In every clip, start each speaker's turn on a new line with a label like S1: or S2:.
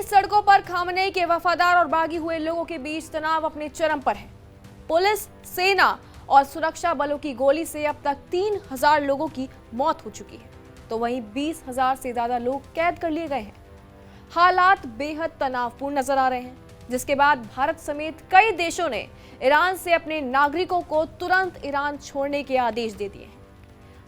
S1: सड़कों पर खामनेई के वफादार और बागी हुए लोगों के बीच तनाव अपने चरम पर है। पुलिस, सेना और सुरक्षा बलों की गोली से अब तक 3000 लोगों की मौत हो चुकी है, तो वहीं 20,000 से ज्यादा लोग कैद कर लिए गए हैं। हालात बेहद तनावपूर्ण नजर आ रहे हैं, जिसके बाद भारत समेत कई देशों ने ईरान से अपने नागरिकों को तुरंत ईरान छोड़ने के आदेश दे दिए हैं।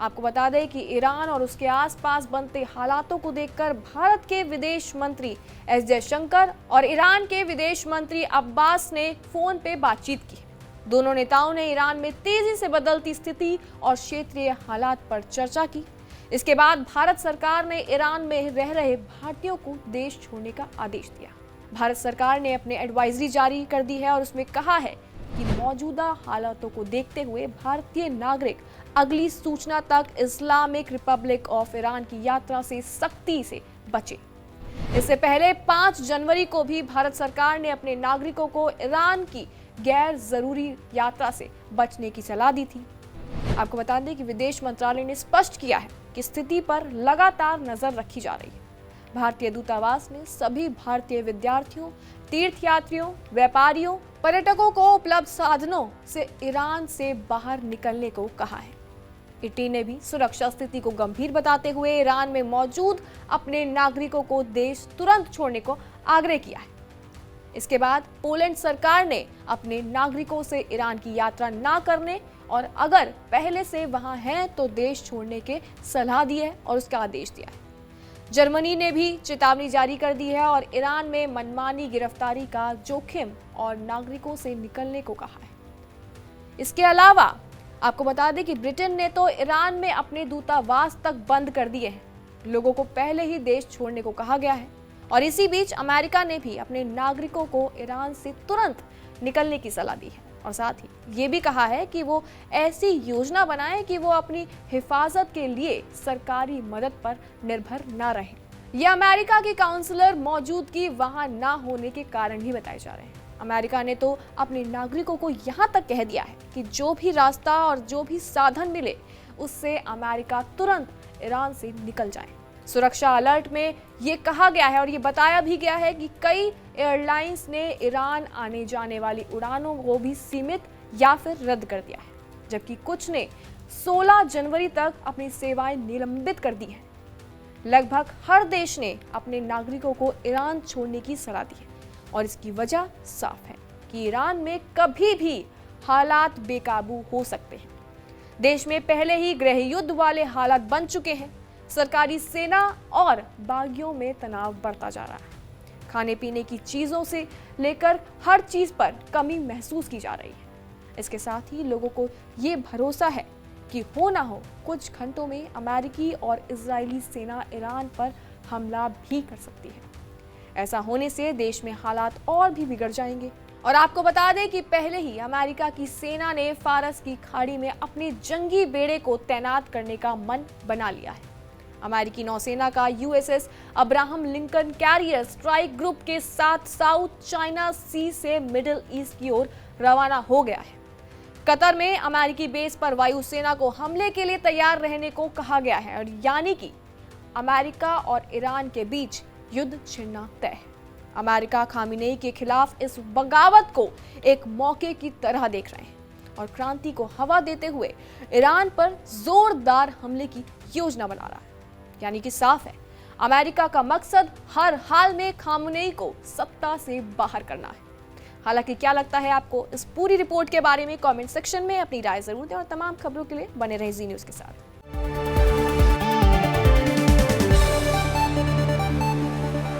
S1: आपको बता दें कि ईरान और उसके आसपास बनते हालातों को देखकर भारत के विदेश मंत्री एस जयशंकर और ईरान के विदेश मंत्री अब्बास ने फोन पे बातचीत की। दोनों नेताओं ने ईरान में तेजी से बदलती स्थिति और क्षेत्रीय हालात पर चर्चा की। इसके बाद भारत सरकार ने ईरान में रह रहे भारतीयों को देश छोड़ने का आदेश दिया। भारत सरकार ने अपने एडवाइजरी जारी कर दी है और उसमें कहा है कि मौजूदा हालातों को देखते हुए भारतीय नागरिक अगली सूचना तक इस्लामिक रिपब्लिक ऑफ ईरान की यात्रा से सख्ती से बचे। इससे पहले 5 जनवरी को भी भारत सरकार ने अपने नागरिकों को ईरान की गैर जरूरी यात्रा से बचने की सलाह दी थी। आपको बता दें कि विदेश मंत्रालय ने स्पष्ट किया है कि स्थिति पर लगातार नजर रखी जा रही है। भारतीय दूतावास ने सभी भारतीय विद्यार्थियों, तीर्थयात्रियों, व्यापारियों, पर्यटकों को उपलब्ध साधनों से ईरान से बाहर निकलने को कहा है। इटली ने भी सुरक्षा स्थिति को गंभीर बताते हुए ईरान में मौजूद अपने नागरिकों को देश तुरंत छोड़ने को आग्रह किया है। इसके बाद पोलैंड सरकार ने अपने नागरिकों से ईरान की यात्रा ना करने और अगर पहले से वहां हैं तो देश छोड़ने के सलाह दी है और उसका आदेश दिया है। जर्मनी ने भी चेतावनी जारी कर दी है और ईरान में मनमानी गिरफ्तारी का जोखिम और नागरिकों से निकलने को कहा है। इसके अलावा आपको बता दें कि ब्रिटेन ने तो ईरान में अपने दूतावास तक बंद कर दिए हैं। लोगों को पहले ही देश छोड़ने को कहा गया है और इसी बीच अमेरिका ने भी अपने नागरिकों को ईरान से तुरंत निकलने की सलाह दी है और साथ ही ये भी कहा है कि वो ऐसी योजना बनाएं कि वो अपनी हिफाजत के लिए सरकारी मदद पर निर्भर न रहें। ये अमेरिका के काउंसलर मौजूदगी वहां ना होने के कारण ही बताए जा रहे हैं। अमेरिका ने तो अपने नागरिकों को यहाँ तक कह दिया है कि जो भी रास्ता और जो भी साधन मिले उससे अमेरिका तुरंत ईरान से निकल जाए। सुरक्षा अलर्ट में ये कहा गया है और ये बताया भी गया है कि कई एयरलाइंस ने ईरान आने जाने वाली उड़ानों को भी सीमित या फिर रद्द कर दिया है, जबकि कुछ ने 16 जनवरी तक अपनी सेवाएं निलंबित कर दी हैं। लगभग हर देश ने अपने नागरिकों को ईरान छोड़ने की सलाह दी है और इसकी वजह साफ है कि ईरान में कभी भी हालात बेकाबू हो सकते हैं। देश में पहले ही गृह युद्ध वाले हालात बन चुके हैं। सरकारी सेना और बागियों में तनाव बढ़ता जा रहा है। खाने पीने की चीजों से लेकर हर चीज पर कमी महसूस की जा रही है। इसके साथ ही लोगों को ये भरोसा है कि हो ना हो कुछ घंटों में अमेरिकी और इजरायली सेना ईरान पर हमला भी कर सकती है। ऐसा होने से देश में हालात और भी बिगड़ जाएंगे। और आपको बता दें कि पहले ही अमेरिका की सेना ने फारस की खाड़ी में अपने जंगी बेड़े को तैनात करने का मन बना लिया है। अमेरिकी नौसेना का USS Abraham Lincoln carrier strike group के साथ साउथ चाइना सी से मिडिल ईस्ट की ओर रवाना हो गया है। कतर में अमेरिकी बेस पर वायुसेना को हमले के लिए तैयार रहने को कहा गया है और यानी कि अमेरिका और ईरान के बीच युद्ध छिड़ना तय है। अमेरिका खामेनेई के खिलाफ इस बगावत को एक मौके की तरह देख रहे हैं और क्रांति को हवा देते हुए ईरान पर जोरदार हमले की योजना बना रहा है। यानी कि साफ है, अमेरिका का मकसद हर हाल में खामेनेई को सत्ता से बाहर करना है। हालांकि क्या लगता है आपको इस पूरी रिपोर्ट के बारे में? कमेंट सेक्शन में अपनी राय जरूर दें और तमाम खबरों के लिए बने रहें जी न्यूज़ के साथ।